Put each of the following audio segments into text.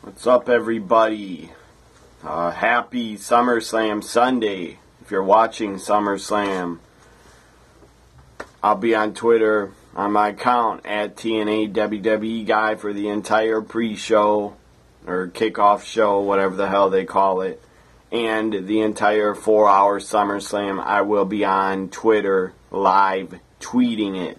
What's up, everybody? Happy SummerSlam Sunday. If you're watching SummerSlam, I'll be on Twitter on my account at TNA WWE Guy for the entire pre-show or kickoff show, whatever the hell they call it, and the entire 4-hour SummerSlam. I will be on Twitter live tweeting it.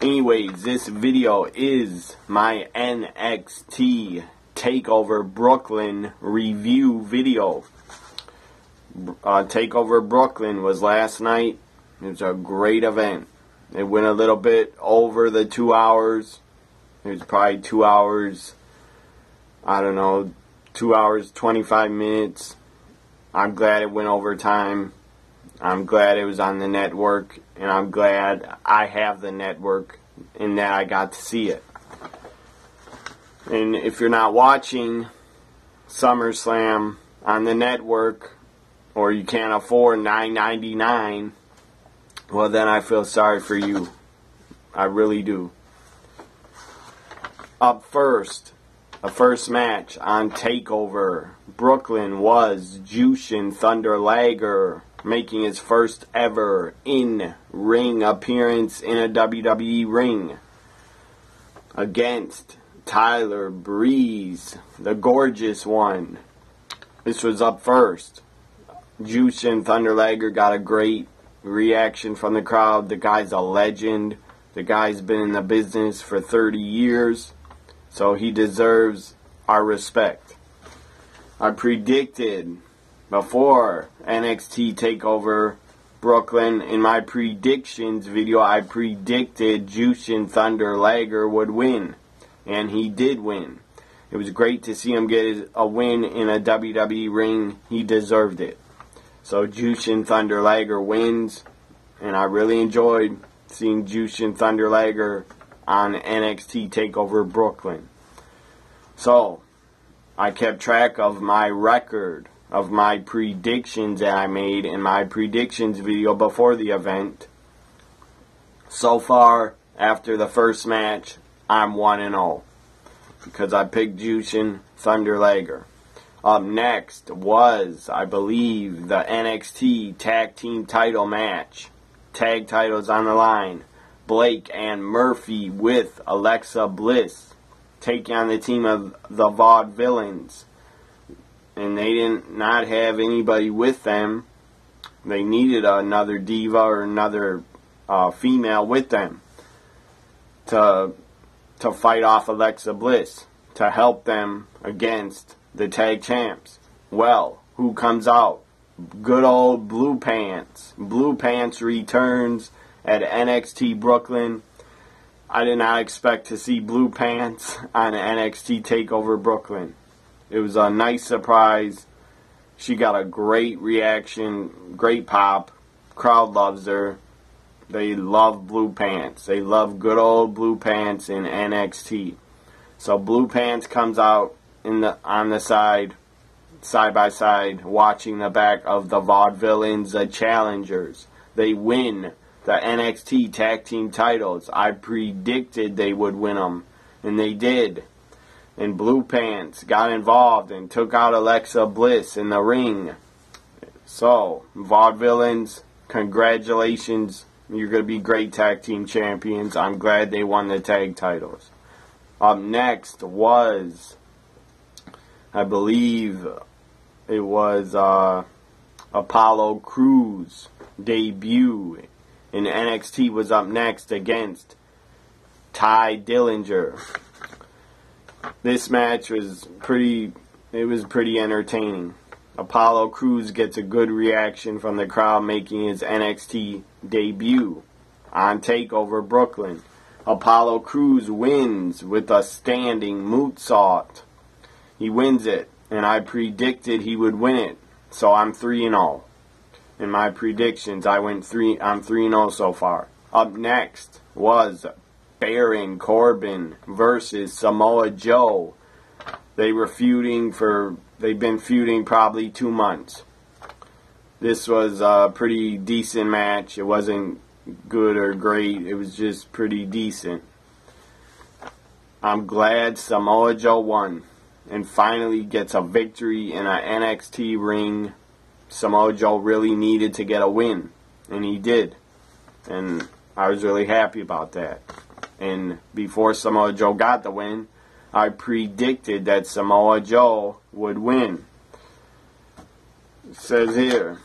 Anyways, this video is my NXT TakeOver Brooklyn review video. TakeOver Brooklyn was last night. It was a great event. It went a little bit over the 2 hours. It was probably 2 hours, 2 hours, 25 minutes. I'm glad it went over time. I'm glad it was on the network, and I'm glad I have the network and that I got to see it. And if you're not watching SummerSlam on the network, or you can't afford $9.99, well, then I feel sorry for you. I really do. Up first, the first match on TakeOver Brooklyn was Jushin Thunder Liger making his first ever in-ring appearance in a WWE ring against Tyler Breeze, the gorgeous one. This was up first. Jushin Thunder Liger got a great reaction from the crowd. The guy's a legend. The guy's been in the business for 30 years, so he deserves our respect. I predicted before NXT TakeOver Brooklyn, in my predictions video, I predicted Jushin Thunder Liger would win. And he did win. It was great to see him get a win in a WWE ring. He deserved it. So Jushin Thunder Liger wins. And I really enjoyed seeing Jushin Thunder Liger on NXT TakeOver Brooklyn. So I kept track of my record of my predictions that I made in my predictions video before the event. So far, after the first match, I'm 1-0 because I picked Jushin Thunder Liger. Up next was, I believe, the NXT Tag Team title match. Tag titles on the line. Blake and Murphy with Alexa Bliss taking on the team of the Vaudevillains. And they did not have anybody with them. They needed another diva or another female with them to fight off Alexa Bliss, to help them against the tag champs. Well, who comes out? Good old Blue Pants. Blue Pants returns at NXT Brooklyn. I did not expect to see Blue Pants on NXT TakeOver Brooklyn. It was a nice surprise. She got a great reaction, great pop. Crowd loves her. They love Blue Pants. They love good old Blue Pants in NXT. So Blue Pants comes out on the side by side, watching the back of the Vaudevillains, the challengers. They win the NXT Tag Team titles. I predicted they would win them, and they did. And Blue Pants got involved and took out Alexa Bliss in the ring. So, Vaudevillains, congratulations. You're going to be great tag team champions. I'm glad they won the tag titles. Up next was, I believe it was Apollo Crews' debut in NXT was up next against Ty Dillinger. This match was pretty entertaining. Apollo Crews gets a good reaction from the crowd, making his NXT debut on TakeOver Brooklyn. Apollo Crews wins with a standing moonsault. He wins it, and I predicted he would win it. So I'm 3-0. In my predictions, I'm 3-0 so far. Up next was Baron Corbin versus Samoa Joe. They've been feuding probably 2 months. This was a pretty decent match. It wasn't good or great. It was just pretty decent. I'm glad Samoa Joe won. and finally gets a victory in an NXT ring. Samoa Joe really needed to get a win, and he did. And I was really happy about that. And before Samoa Joe got the win, I predicted that Samoa Joe would win. It says here,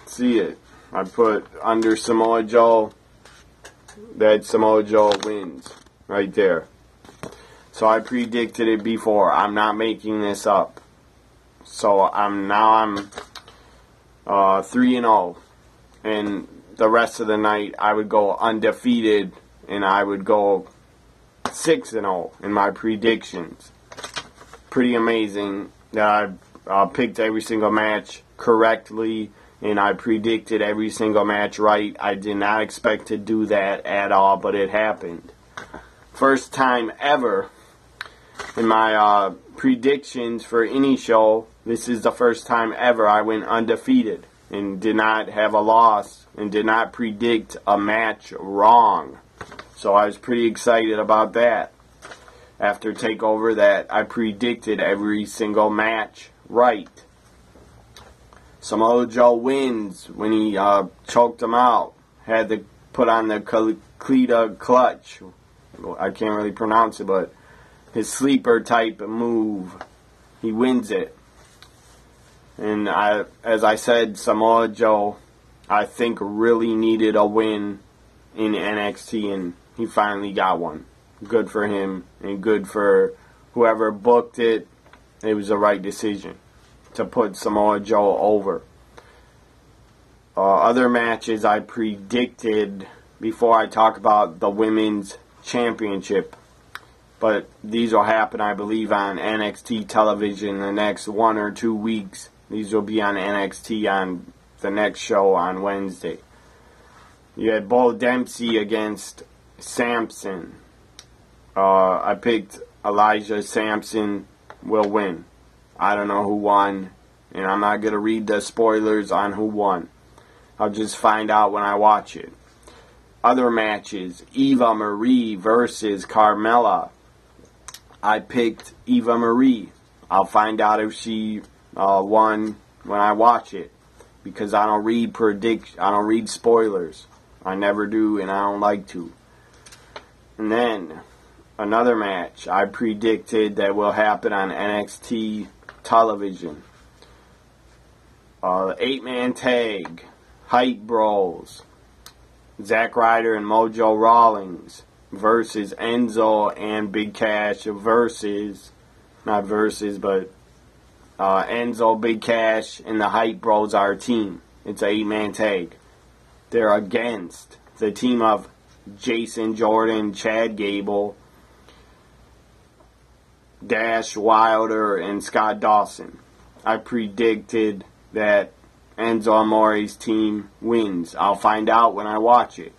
see it. I put under Samoa Joe that Samoa Joe wins. Right there. So I predicted it before. I'm not making this up. So I'm 3-0. And the rest of the night I would go undefeated, and I would go 6-0 in my predictions. Pretty amazing that I picked every single match correctly, and I predicted every single match right. I did not expect to do that at all, but it happened. First time ever in my predictions for any show. This is the first time ever I went undefeated and did not have a loss and did not predict a match wrong. So I was pretty excited about that. After TakeOver, that I predicted every single match right. Samoa Joe wins when he choked him out. Had to put on the Cleta clutch. I can't really pronounce it, but his sleeper type move. He wins it. And as I said, Samoa Joe, I think, really needed a win in NXT, and he finally got one. Good for him, and good for whoever booked it. It was the right decision to put Samoa Joe over. Other matches I predicted before I talk about the Women's Championship. But these will happen, I believe, on NXT television in the next 1 or 2 weeks. These will be on NXT on the next show on Wednesday. You had Bo Dempsey against Sampson. I picked Elijah Sampson will win. I don't know who won, and I'm not going to read the spoilers on who won. I'll just find out when I watch it. Other matches, Eva Marie versus Carmella. I picked Eva Marie. I'll find out if she won when I watch it, because I don't read spoilers. I never do, and I don't like to. And then another match I predicted that will happen on NXT television. 8-man tag, Hype Bros, Zack Ryder and Mojo Rawlings versus Enzo and Big Cash versus, not versus, but Enzo, Big Cash, and the Hype Bros are a team. It's an 8-man tag. They're against the team of Jason Jordan, Chad Gable, Dash Wilder, and Scott Dawson. I predicted that Enzo Amore's team wins. I'll find out when I watch it.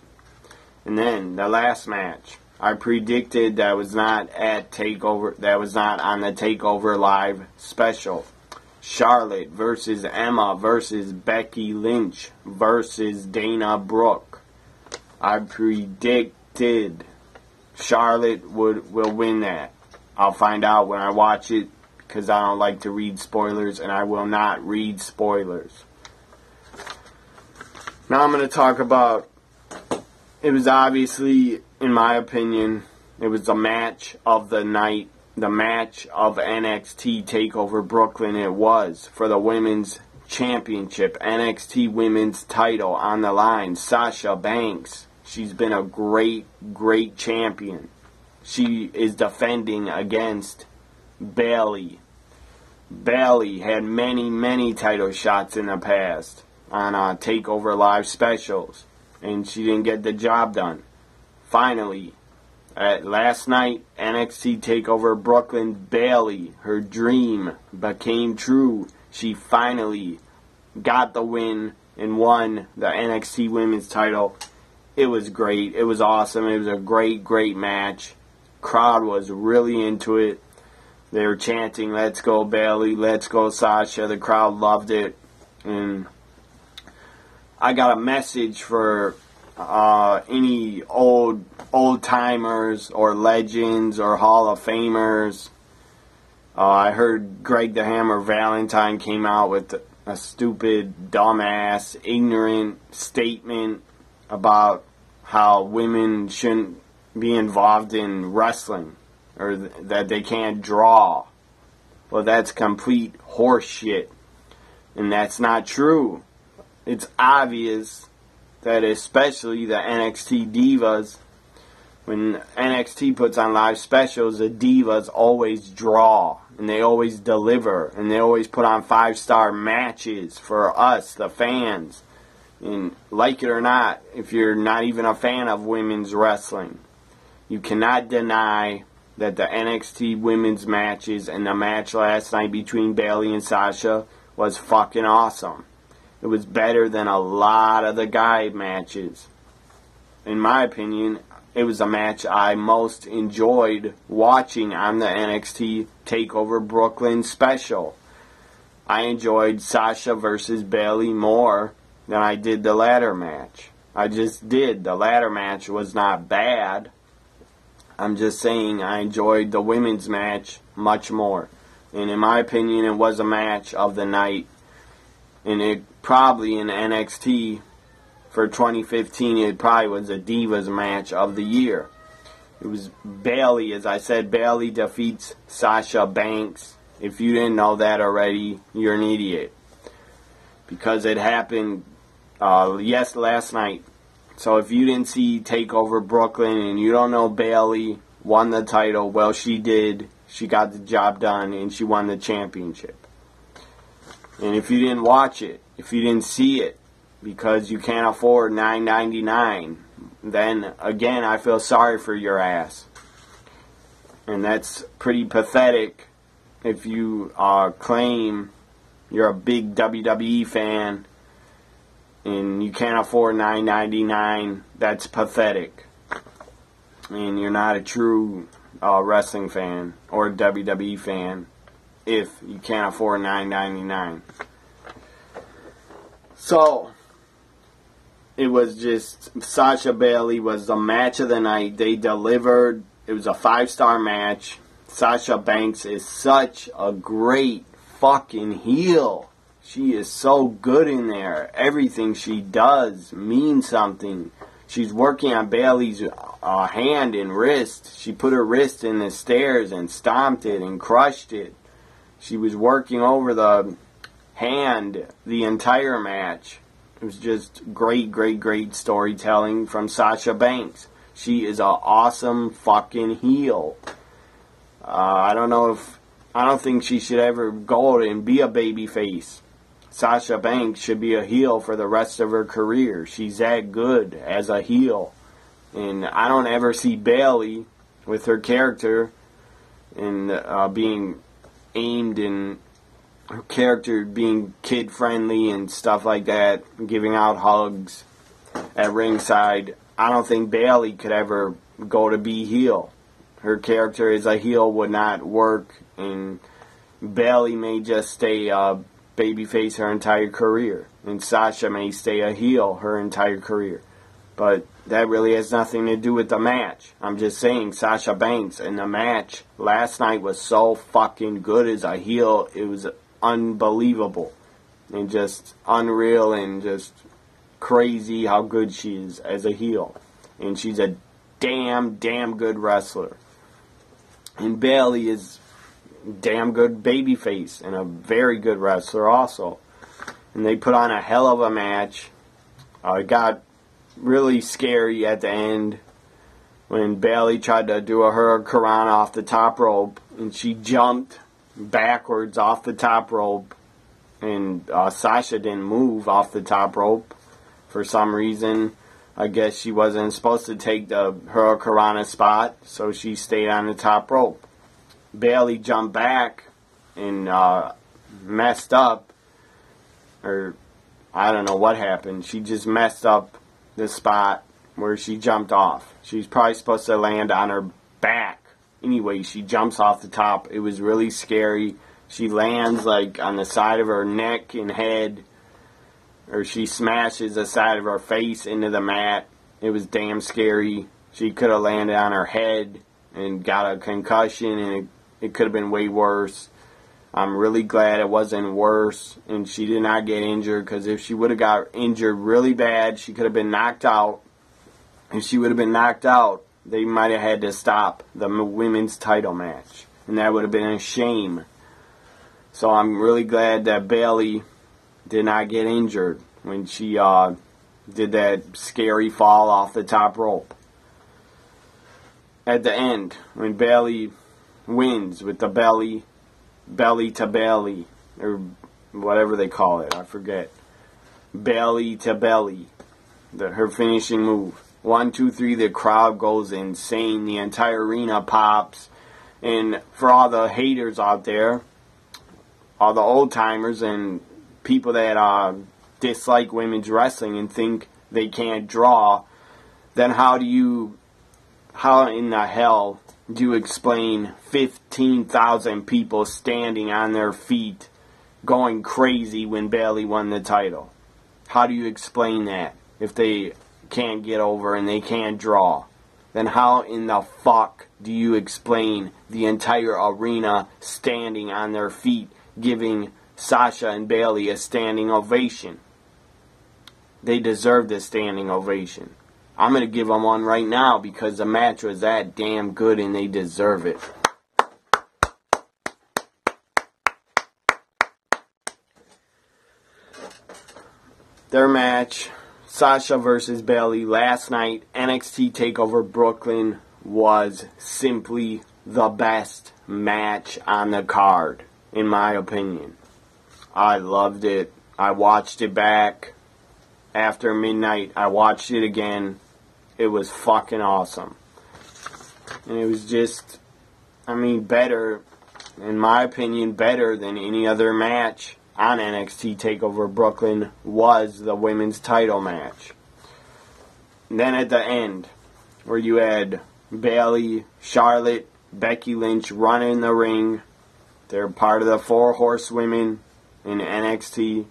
And then the last match, I predicted that was not at TakeOver, that was not on the TakeOver Live special. Charlotte versus Emma versus Becky Lynch versus Dana Brooke. I predicted Charlotte will win that. I'll find out when I watch it, because I don't like to read spoilers, and I will not read spoilers. Now I'm going to talk about, it was obviously, in my opinion, it was the match of the night, the match of NXT TakeOver Brooklyn. It was for the Women's Championship, NXT Women's title on the line. Sasha Banks, she's been a great, great champion. She is defending against Bayley. Bayley had many, many title shots in the past on TakeOver Live specials, and she didn't get the job done. Finally, last night, NXT TakeOver Brooklyn, Bayley, her dream became true. She finally got the win and won the NXT Women's title. It was great. It was awesome. It was a great, great match. Crowd was really into it. They were chanting, "Let's go Bayley, let's go Sasha." The crowd loved it. And I got a message for any old timers or legends or Hall of Famers. I heard Greg the Hammer Valentine came out with a stupid, dumbass, ignorant statement about how women shouldn't be involved in wrestling, or that they can't draw. Well, that's complete horse shit, and that's not true. It's obvious that especially the NXT divas, when NXT puts on live specials, the divas always draw, and they always deliver, and they always put on 5-star matches for us, the fans. And like it or not, if you're not even a fan of women's wrestling, you cannot deny that the NXT women's matches and the match last night between Bayley and Sasha was fucking awesome. It was better than a lot of the guy matches. In my opinion, it was a match I most enjoyed watching on the NXT TakeOver Brooklyn special. I enjoyed Sasha versus Bayley more than I did the ladder match. I just did. The ladder match was not bad. I'm just saying I enjoyed the women's match much more. And in my opinion, it was a match of the night. And it probably in NXT for 2015, it probably was a Divas match of the year. It was Bayley, as I said, Bayley defeats Sasha Banks. If you didn't know that already, you're an idiot. Because it happened, last night. So if you didn't see TakeOver Brooklyn and you don't know Bayley won the title, well, she did. She got the job done and she won the championship. And if you didn't watch it, if you didn't see it, because you can't afford $9.99, then again, I feel sorry for your ass. And that's pretty pathetic if you claim you're a big WWE fan and you can't afford $9.99. That's pathetic. And you're not a true wrestling fan or WWE fan if you can't afford $9.99. So, it was just, Sasha Bayley was the match of the night. They delivered. It was a 5-star match. Sasha Banks is such a great fucking heel. She is so good in there. Everything she does means something. She's working on Bayley's hand and wrist. She put her wrist in the stairs and stomped it and crushed it. She was working over the hand the entire match. It was just great, great, great storytelling from Sasha Banks. She is an awesome fucking heel. I don't think she should ever go and be a babyface. Sasha Banks should be a heel for the rest of her career. She's that good as a heel. And I don't ever see Bayley with her character and being aimed in her character being kid-friendly and stuff like that, giving out hugs at ringside. I don't think Bayley could ever go to be heel. Her character as a heel would not work, and Bayley may just stay a babyface her entire career, and Sasha may stay a heel her entire career. But that really has nothing to do with the match. I'm just saying Sasha Banks in the match last night was so fucking good as a heel. It was unbelievable and just unreal and just crazy how good she is as a heel. And she's a damn good wrestler. And Bayley is damn good babyface and a very good wrestler also. And they put on a hell of a match. It got really scary at the end when Bayley tried to do a hurricanrana off the top rope and she jumped backwards off the top rope, and Sasha didn't move off the top rope for some reason. I guess she wasn't supposed to take the hurricanrana spot, so she stayed on the top rope. Bayley jumped back and messed up, or I don't know what happened. She just messed up the spot where she jumped off. She's probably supposed to land on her back. Anyway, she jumps off the top. It was really scary. She lands like on the side of her neck and head, or she smashes the side of her face into the mat. It was damn scary. She could have landed on her head and got a concussion, and It could have been way worse. I'm really glad it wasn't worse and she did not get injured, because if she would have got injured really bad, she could have been knocked out. If she would have been knocked out, they might have had to stop the women's title match, and that would have been a shame. So I'm really glad that Bayley did not get injured when she did that scary fall off the top rope. At the end, when Bayley wins with the belly to belly, or whatever they call it, I forget. Belly to belly, her finishing move. 1, 2, 3, the crowd goes insane. The entire arena pops. And for all the haters out there, all the old timers and people that dislike women's wrestling and think they can't draw, then how in the hell do you explain 15,000 people standing on their feet going crazy when Bayley won the title? How do you explain that if they can't get over and they can't draw? Then how in the fuck do you explain the entire arena standing on their feet giving Sasha and Bayley a standing ovation? They deserved a standing ovation. I'm going to give them one right now because the match was that damn good and they deserve it. Their match, Sasha versus Bayley, last night, NXT TakeOver Brooklyn, was simply the best match on the card, in my opinion. I loved it. I watched it back after midnight. I watched it again. It was fucking awesome. And it was just, better, in my opinion, better than any other match on NXT TakeOver Brooklyn was the women's title match. And then at the end, where you had Bayley, Charlotte, Becky Lynch running the ring. They're part of the 4 horsewomen in NXT.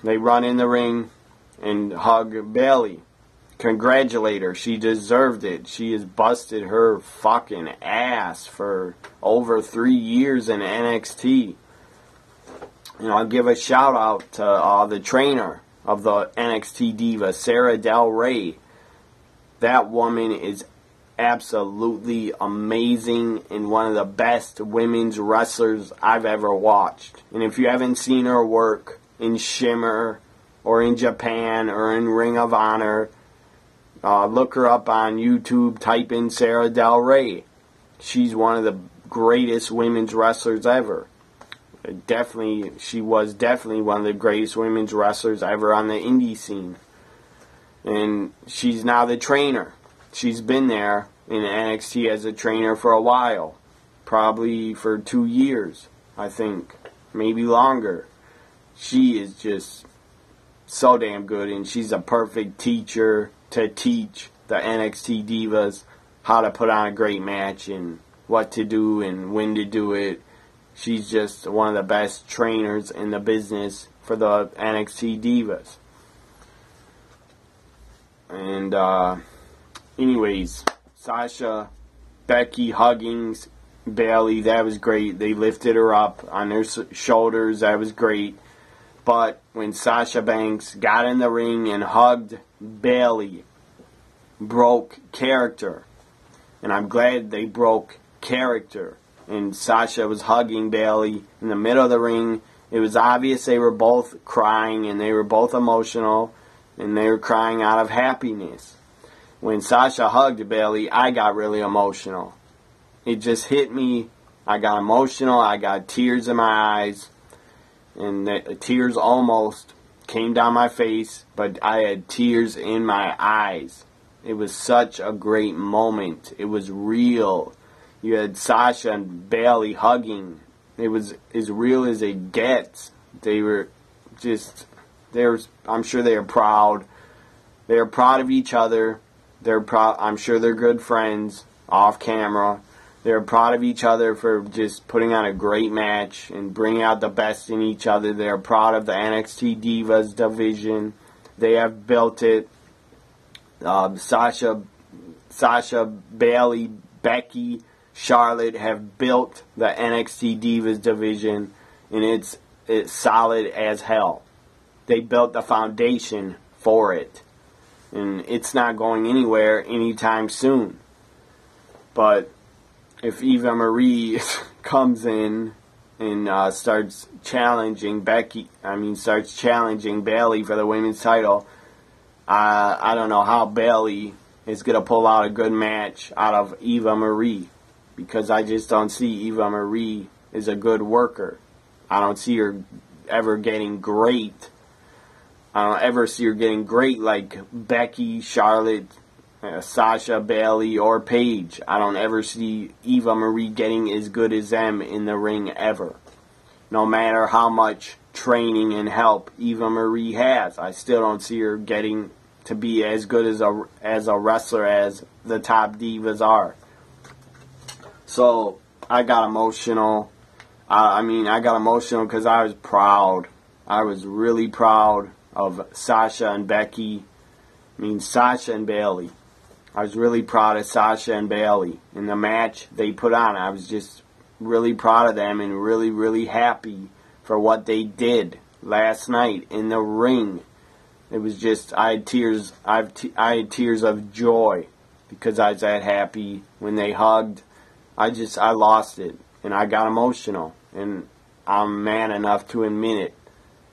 They run in the ring and hug Bayley. Congratulate her. She deserved it. She has busted her fucking ass for over 3 years in NXT. I'll give a shout out to the trainer of the NXT diva, Sarah Del Rey. That woman is absolutely amazing and one of the best women's wrestlers I've ever watched. And if you haven't seen her work in Shimmer or in Japan or in Ring of Honor, look her up on YouTube, type in Sarah Del Rey. She's one of the greatest women's wrestlers ever. She was definitely one of the greatest women's wrestlers ever on the indie scene. And she's now the trainer. She's been there in NXT as a trainer for a while. Probably for 2 years, I think. Maybe longer. She is just so damn good, and she's a perfect teacher to teach the NXT divas how to put on a great match and what to do and when to do it. She's just one of the best trainers in the business for the NXT divas. And anyways, Sasha, Becky hugging Bayley, that was great. They lifted her up on their shoulders, that was great. But when Sasha Banks got in the ring and hugged Bayley, broke character. And I'm glad they broke character. And Sasha was hugging Bayley in the middle of the ring. It was obvious they were both crying and they were both emotional and they were crying out of happiness. When Sasha hugged Bayley, I got really emotional. It just hit me. I got emotional. I got tears in my eyes. And the tears almost came down my face, but I had tears in my eyes. It was such a great moment. It was real. You had Sasha and Bayley hugging. It was as real as it gets. They were just, I'm sure they were proud. They were proud of each other. I'm sure they're good friends off camera. They're proud of each other for just putting on a great match and bringing out the best in each other. They're proud of the NXT Divas division. They have built it. Sasha, Bayley, Becky, Charlotte have built the NXT Divas division, and it's solid as hell. They built the foundation for it, and it's not going anywhere anytime soon. But if Eva Marie comes in and starts challenging Bailey for the women's title, I don't know how Bailey is going to pull out a good match out of Eva Marie, because I just don't see Eva Marie as a good worker. I don't see her ever getting great. I don't ever see her getting great like Becky, Charlotte, Sasha, Bailey, or Paige. I don't ever see Eva Marie getting as good as them in the ring ever. No matter how much training and help Eva Marie has, I still don't see her getting to be as good as a wrestler as the top divas are. So I got emotional. I got emotional because I was proud. I was really proud of Sasha and Becky. Sasha and Bailey. I was really proud of Sasha and Bailey in the match they put on. I was just really proud of them and really, really happy for what they did last night in the ring. It was just, I had tears of joy because I was that happy when they hugged. I lost it, and I got emotional, and I'm man enough to admit it.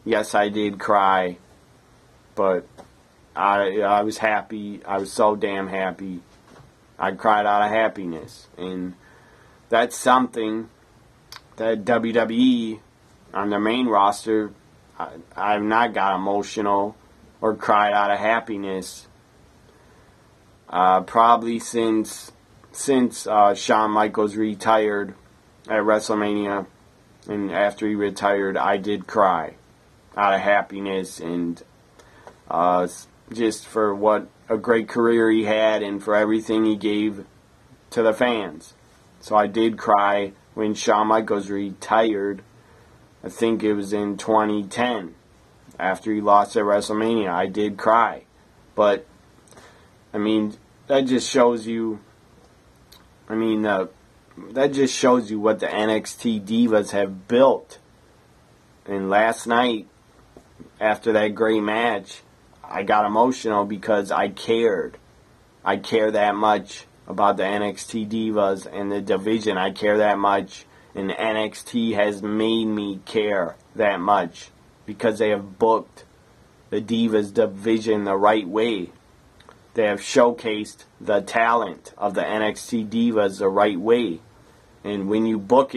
Yes, I did cry, but I was happy. I was so damn happy. I cried out of happiness, and that's something that WWE on the main roster, I've not got emotional or cried out of happiness probably since Shawn Michaels retired at WrestleMania, and after he retired, I did cry out of happiness and just for what a great career he had and for everything he gave to the fans. So I did cry when Shawn Michaels retired. I think it was in 2010 after he lost at WrestleMania. I did cry. But, that just shows you, that just shows you what the NXT Divas have built. And last night, after that great match, I got emotional because I cared. I care that much about the NXT Divas and the division. I care that much, and NXT has made me care that much because they have booked the Divas division the right way. They have showcased the talent of the NXT Divas the right way. And when you book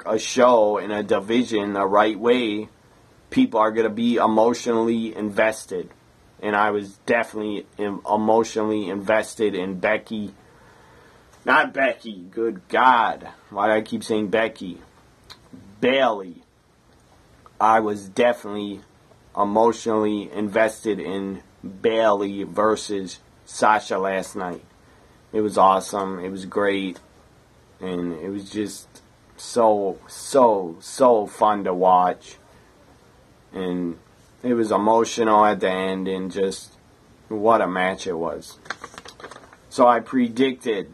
a show in a division the right way, people are going to be emotionally invested. And I was definitely emotionally invested in Becky. Not Becky, good God. Why do I keep saying Becky? Bailey. I was definitely emotionally invested in Bailey versus Sasha last night. It was awesome. It was great. And it was just so fun to watch. And it was emotional at the end, and just what a match it was. So I predicted,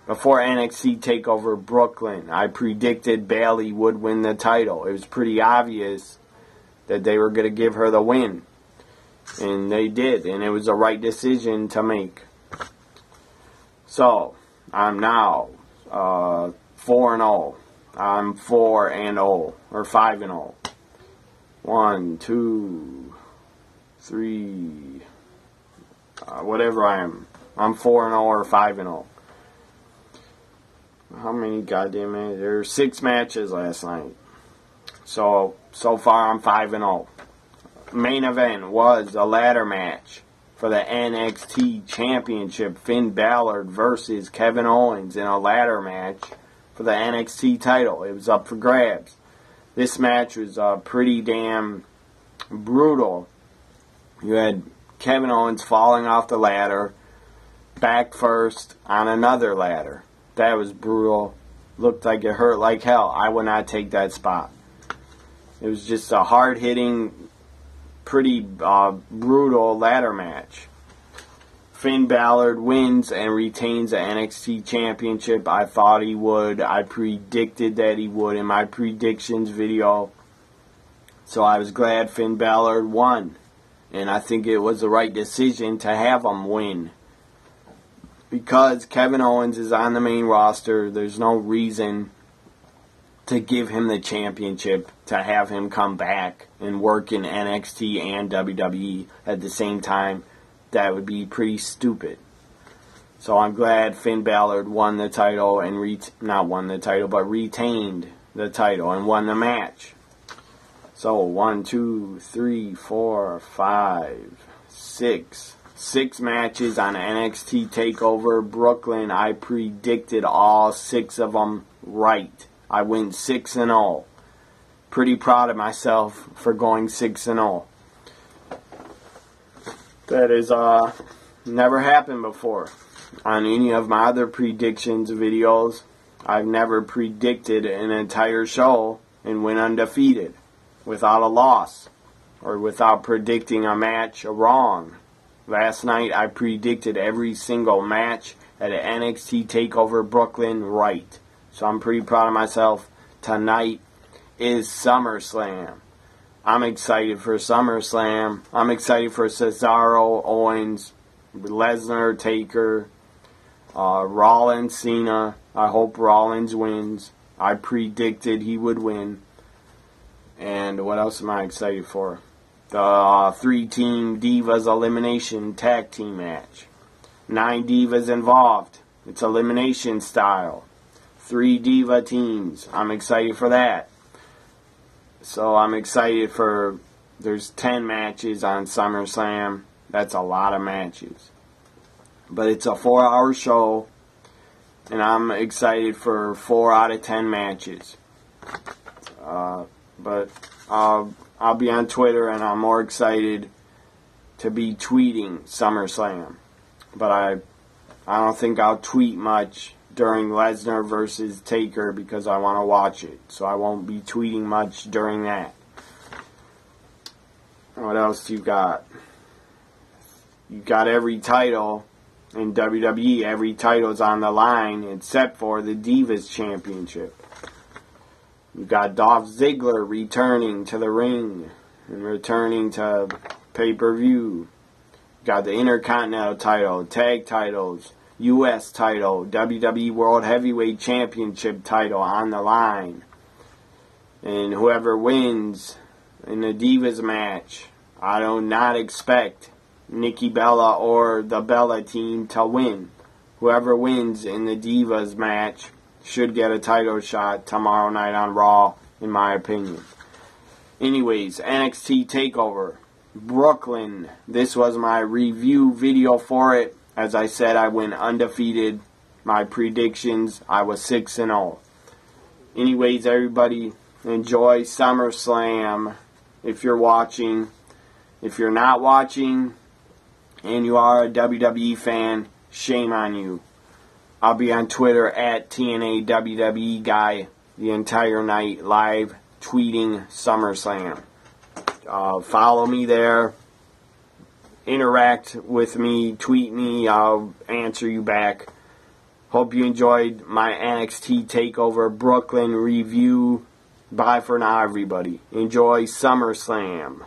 before NXT TakeOver Brooklyn, I predicted Bailey would win the title. It was pretty obvious that they were going to give her the win. And they did, and it was the right decision to make. So, I'm now 4-0. I'm 4-0, or 5-0. 1, 2, 3, whatever I am. I'm 4-0 or 5-0. How many goddamn matches? There were 6 matches last night. So far I'm 5-0. Main event was a ladder match for the NXT Championship. Finn Balor versus Kevin Owens in a ladder match for the NXT title. It was up for grabs. This match was pretty damn brutal. You had Kevin Owens falling off the ladder, back first on another ladder. That was brutal. Looked like it hurt like hell. I would not take that spot. It was just a hard-hitting, pretty brutal ladder match. Finn Balor wins and retains the NXT Championship. I thought he would. I predicted that he would in my predictions video. So I was glad Finn Balor won. And I think it was the right decision to have him win. Because Kevin Owens is on the main roster, there's no reason to give him the championship, to have him come back and work in NXT and WWE at the same time. That would be pretty stupid. So I'm glad Finn Balor won the title and not won the title, but retained the title and won the match. So 1, 2, 3, 4, 5, 6. 6 matches on NXT TakeOver Brooklyn. I predicted all 6 of them right. I went 6-0. Pretty proud of myself for going 6-0. That is never happened before. On any of my other predictions videos, I've never predicted an entire show and went undefeated without a loss or without predicting a match wrong. Last night I predicted every single match at an NXT TakeOver Brooklyn right. So I'm pretty proud of myself. Tonight is SummerSlam. I'm excited for SummerSlam. I'm excited for Cesaro, Owens, Lesnar, Taker, Rollins, Cena. I hope Rollins wins. I predicted he would win. And what else am I excited for? The 3-team Divas Elimination Tag Team match. 9 Divas involved. It's elimination style. 3 Diva teams. I'm excited for that. So I'm excited for, there's 10 matches on SummerSlam. That's a lot of matches. But it's a 4-hour show. And I'm excited for 4 out of 10 matches. But I'll be on Twitter and I'm more excited to be tweeting SummerSlam. But I don't think I'll tweet much during Lesnar versus Taker because I want to watch it. So I won't be tweeting much during that. What else you got? You got every title in WWE. Every title's on the line except for the Divas Championship. You got Dolph Ziggler returning to the ring and returning to pay-per-view. You got the Intercontinental title, tag titles, U.S. title, WWE World Heavyweight Championship title on the line. And whoever wins in the Divas match, I do not expect Nikki Bella or the Bella team to win. Whoever wins in the Divas match should get a title shot tomorrow night on Raw, in my opinion. Anyways, NXT TakeOver Brooklyn. This was my review video for it. As I said, I went undefeated. My predictions, I was 6-0. Anyways, everybody, enjoy SummerSlam if you're watching. If you're not watching and you are a WWE fan, shame on you. I'll be on Twitter at TNAWWE Guy the entire night, live tweeting SummerSlam. Follow me there. Interact with me. Tweet me. I'll answer you back. Hope you enjoyed my NXT TakeOver Brooklyn review. Bye for now, everybody. Enjoy SummerSlam.